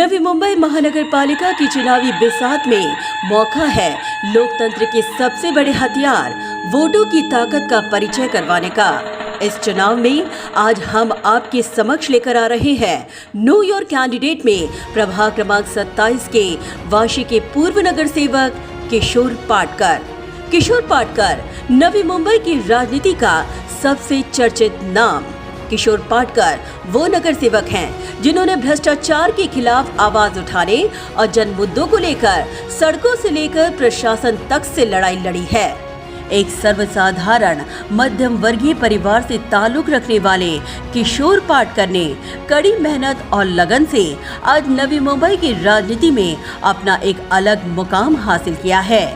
नवी मुंबई महानगर पालिका की चुनावी बिसात में मौका है लोकतंत्र के सबसे बड़े हथियार वोटों की ताकत का परिचय करवाने का। इस चुनाव में आज हम आपके समक्ष लेकर आ रहे हैं नो योर कैंडिडेट में प्रभाग क्रमांक 27 के वाशी के पूर्व नगर सेवक किशोर पाटकर। किशोर पाटकर नवी मुंबई की राजनीति का सबसे चर्चित नाम। किशोर पाटकर वो नगर सेवक हैं जिन्होंने भ्रष्टाचार के खिलाफ आवाज उठाने और जन मुद्दों को लेकर सड़कों से लेकर प्रशासन तक से लड़ाई लड़ी है। एक सर्वसाधारण मध्यम वर्गीय परिवार से ताल्लुक रखने वाले किशोर पाटकर ने कड़ी मेहनत और लगन से आज नवी मुंबई की राजनीति में अपना एक अलग मुकाम हासिल किया है।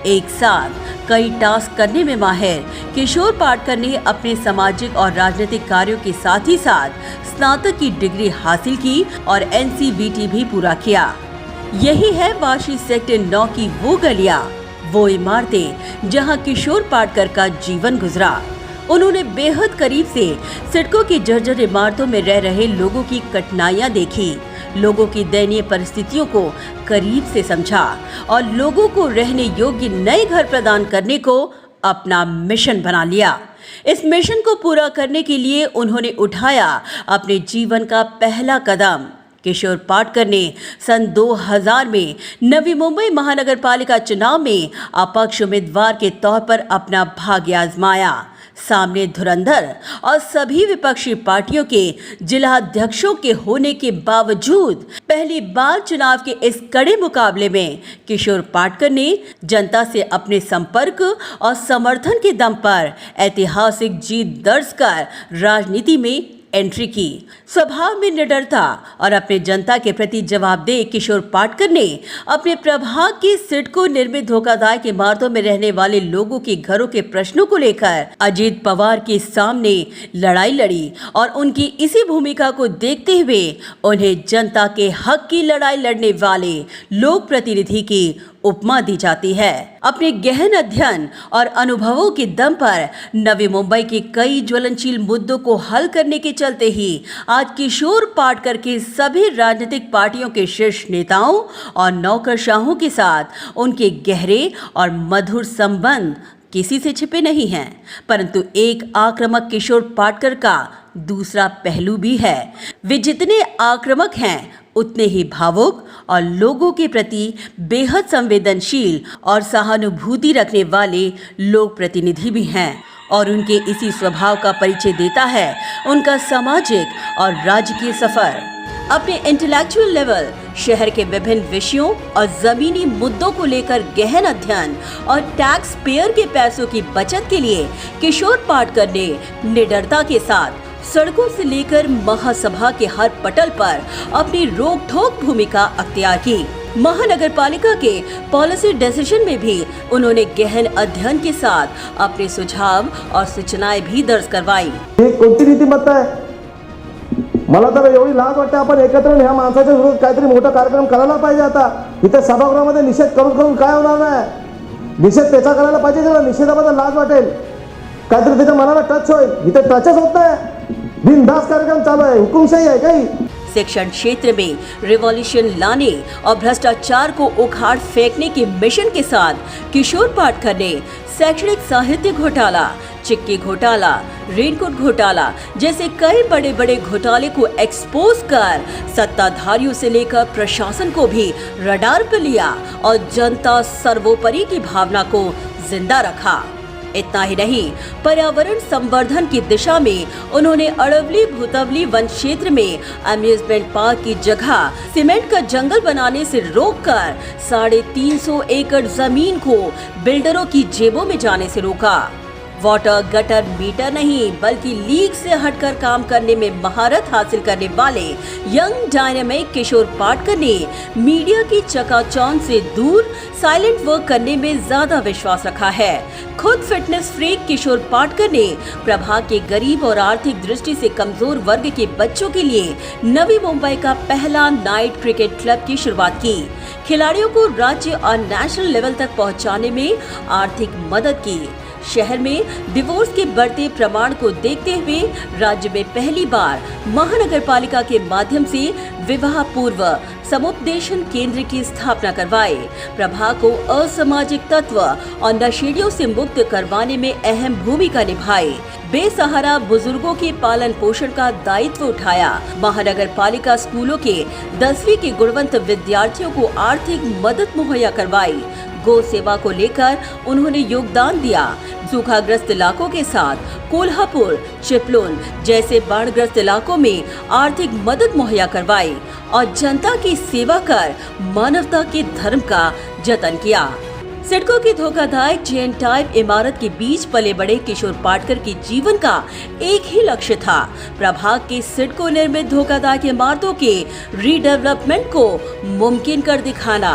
एक साथ कई टास्क करने में माहिर किशोर पाटकर ने अपने सामाजिक और राजनीतिक कार्यों के साथ ही साथ स्नातक की डिग्री हासिल की और NCVT भी पूरा किया। यही है वाशी सेक्टर 9 की वो गलियां, वो इमारतें जहां किशोर पाटकर का जीवन गुजरा। उन्होंने बेहद करीब से सड़कों की जर्जर इमारतों में रह रहे लोगों की कठिनाइयां देखी, लोगों की दयनीय परिस्थितियों को करीब से समझा और लोगों को रहने योग्य नए घर प्रदान करने को अपना मिशन बना लिया। इस मिशन को पूरा करने के लिए उन्होंने उठाया अपने जीवन का पहला कदम। किशोर पाटकर ने सन 2000 में नवी मुंबई महानगर पालिका चुनाव में अपक्ष उम्मीदवार के तौर पर अपना भाग्य आजमाया। सामने धुरंधर और सभी विपक्षी पार्टियों के जिला अध्यक्षों के होने के बावजूद पहली बार चुनाव के इस कड़े मुकाबले में किशोर पाटकर ने जनता से अपने संपर्क और समर्थन के दम पर ऐतिहासिक जीत दर्ज कर राजनीति में एंट्री की। स्वभाव में निडरता और अपने जनता के प्रति जवाबदेह किशोर पाटकर ने अपने प्रभाग की सिडको निर्मित धोखादायक इमारतों में रहने वाले लोगों के घरों के प्रश्नों को लेकर अजीत पवार के सामने लड़ाई लड़ी और उनकी इसी भूमिका को देखते हुए उन्हें जनता के हक की लड़ाई लड़ने वाले लोक प्रतिनिधि की उपमा दी जाती है। अपने गहन अध्ययन और अनुभवों के दम पर नवी मुंबई के कई ज्वलनशील मुद्दों को हल करने के चलते ही आज किशोर पाटकर के सभी राजनीतिक पार्टियों के शीर्ष नेताओं और नौकरशाहों के साथ उनके गहरे और मधुर संबंध किसी से छिपे नहीं हैं। परंतु एक आक्रामक किशोर पाटकर का दूसरा पहलू भी है। वे जितने आक्रामक हैं उतने ही भावुक और लोगों के प्रति बेहद संवेदनशील और सहानुभूति रखने वाले लोक प्रतिनिधि भी हैं और उनके इसी स्वभाव का परिचय देता है उनका सामाजिक और राजकीय सफर। अपने इंटेलेक्चुअल लेवल, शहर के विभिन्न विषयों और जमीनी मुद्दों को लेकर गहन अध्ययन और टैक्स पेयर के पैसों की बचत के लिए किशोर पाटकर ने निडरता के साथ सड़कों से लेकर महासभा के हर पटल पर अपनी रोक ठोक भूमिका अख्तियार की। महानगर पालिका के पॉलिसी डिसीजन में भी उन्होंने गहन अध्ययन के साथ अपने सुझाव और सूचनाएं भी दर्ज करवाई। कोणती नीतिमत्ता आहे? मला तर एवढी लाज वाटते आपण एकत्र ह्या माणसाच्या विरोधात काहीतरी मोठा कार्यक्रम करायला पाहिजे। आता इथे सभागृहामध्ये निषेध करून काय होणार नाही? निषेध त्याचा करायला पाहिजे ज्याला निषेधाबद्दल लाज वाटेल, काहीतरी त्याच्या मनाला टच होईल। इथे टचच होत नाही, बिनधास्त कार्यक्रम चालू आहे, हुकुमशाही आहे काही। शिक्षण क्षेत्र में रिवॉल्यूशन लाने और भ्रष्टाचार को उखाड़ फेंकने के मिशन के साथ किशोर पाटकर ने शैक्षणिक साहित्य घोटाला, चिक्की घोटाला, रेनकोट घोटाला जैसे कई बड़े बड़े घोटाले को एक्सपोज कर सत्ताधारियों से लेकर प्रशासन को भी रडार पर लिया और जनता सर्वोपरि की भावना को जिंदा रखा। इतना ही नहीं, पर्यावरण संवर्धन की दिशा में उन्होंने अड़वली भूतवली वन क्षेत्र में अम्यूजमेंट पार्क की जगह सीमेंट का जंगल बनाने से रोककर 350 एकड़ जमीन को बिल्डरों की जेबों में जाने से रोका। वाटर गटर मीटर नहीं बल्कि लीक से हटकर काम करने में महारत हासिल करने वाले यंग डायनामिक किशोर पाटकर ने मीडिया की चकाचौंध से दूर साइलेंट वर्क करने में ज्यादा विश्वास रखा है। खुद फिटनेस फ्रीक किशोर पाटकर ने प्रभाग के गरीब और आर्थिक दृष्टि से कमजोर वर्ग के बच्चों के लिए नवी मुंबई का पहला नाइट क्रिकेट क्लब की शुरुआत की। खिलाड़ियों को राज्य और नेशनल लेवल तक पहुंचाने में आर्थिक मदद की। शहर में डिवोर्स के बढ़ते प्रमाण को देखते हुए राज्य में पहली बार महानगर पालिका के माध्यम से विवाह पूर्व समुपदेशन केंद्र की स्थापना करवाई। प्रभाग को असामाजिक तत्व और नशेड़ियों से मुक्त करवाने में अहम भूमिका निभाई। बेसहारा बुजुर्गों के पालन पोषण का दायित्व उठाया। महानगर पालिका स्कूलों के 10वीं के गुणवंत विद्यार्थियों को आर्थिक मदद मुहैया करवाई। गौ सेवा को लेकर उन्होंने योगदान दिया। सूखाग्रस्त इलाकों के साथ कोल्हापुर, चिपलुन जैसे बाढ़ग्रस्त इलाकों में आर्थिक मदद मुहैया करवाई और जनता की सेवा कर मानवता के धर्म का जतन किया। सिडको की धोखादायक चेन टाइप इमारत के बीच पले बड़े किशोर पाटकर के जीवन का एक ही लक्ष्य था, प्रभाग के सिडको निर्मित धोखादायक इमारतों के रीडेवलपमेंट को मुमकिन कर दिखाना।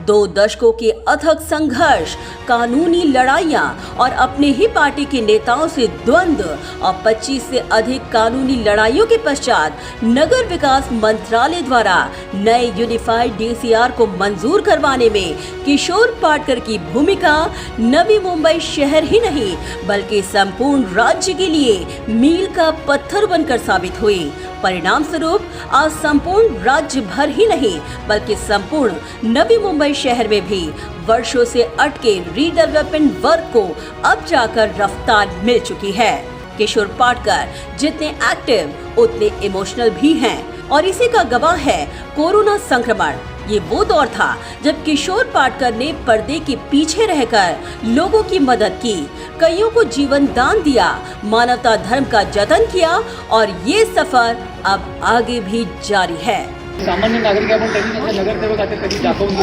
2 दशकों के अथक संघर्ष, कानूनी लड़ाइयां और अपने ही पार्टी के नेताओं से द्वंद्व और 25 से अधिक कानूनी लड़ाइयों के पश्चात नगर विकास मंत्रालय द्वारा नए यूनिफाइड DCR को मंजूर करवाने में किशोर पाटकर की भूमिका नवी मुंबई शहर ही नहीं बल्कि संपूर्ण राज्य के लिए मील का पत्थर बनकर साबित हुई। परिणाम स्वरूप आज संपूर्ण राज्य भर ही नहीं बल्कि संपूर्ण नवी मुंबई शहर में भी वर्षों से अटके रीडेवलपमेंट वर्क को अब जाकर रफ्तार मिल चुकी है। किशोर पाटकर जितने एक्टिव उतने इमोशनल भी हैं और इसी का गवाह है कोरोना संक्रमण। ये वो दौर था जब किशोर पाटकर ने पर्दे के पीछे रहकर लोगों की मदद की, कईयों को जीवन दान दिया, मानवता धर्म का जतन किया और ये सफर अब आगे भी जारी है। सामान्य नागरिक आपण कधी त्यांच्या नगरसेवक आता कधी दाखवून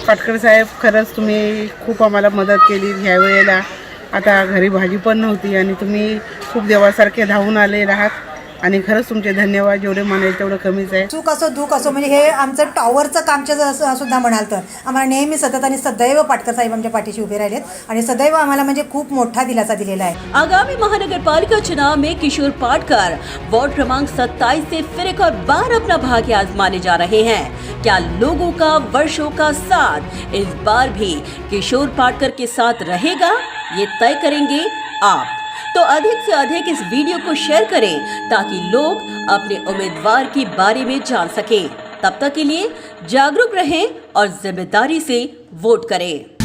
पाटकर साहेब, खरंच तुम्ही खूप आम्हाला मदत केली ह्या वेळेला। आता घरी भाजी पण नव्हती आणि तुम्ही खूप देवासारखे धावून आले आहात आणि खरंच तुमचे धन्यवाद। जेवढे म्हणाल तेवढं कमीच आहे। सुख असो दुःख असो, म्हणजे हे आमचं टॉवरचं कामचं सुद्धा म्हणाल तर आम्हाला नेहमी सतत आणि सदैव पाटकर साहेब आमच्या पाठीशी उभे राहिलेत आणि सदैव आम्हाला म्हणजे खूप मोठा दिलासा दिलेला आहे। आगामी महानगर पालिका चुनाव में किशोर पाटकर वार्ड क्रमांक 27 से फिर एक और बार अपना भाग्य आजमाने जा रहे हैं। क्या लोगों का वर्षों का साथ इस बार भी किशोर पाटकर के साथ रहेगा, ये तय करेंगे आप। तो अधिक से अधिक इस वीडियो को शेयर करें ताकि लोग अपने उम्मीदवार के बारे में जान सकें। तब तक के लिए जागरूक रहें और जिम्मेदारी से वोट करें।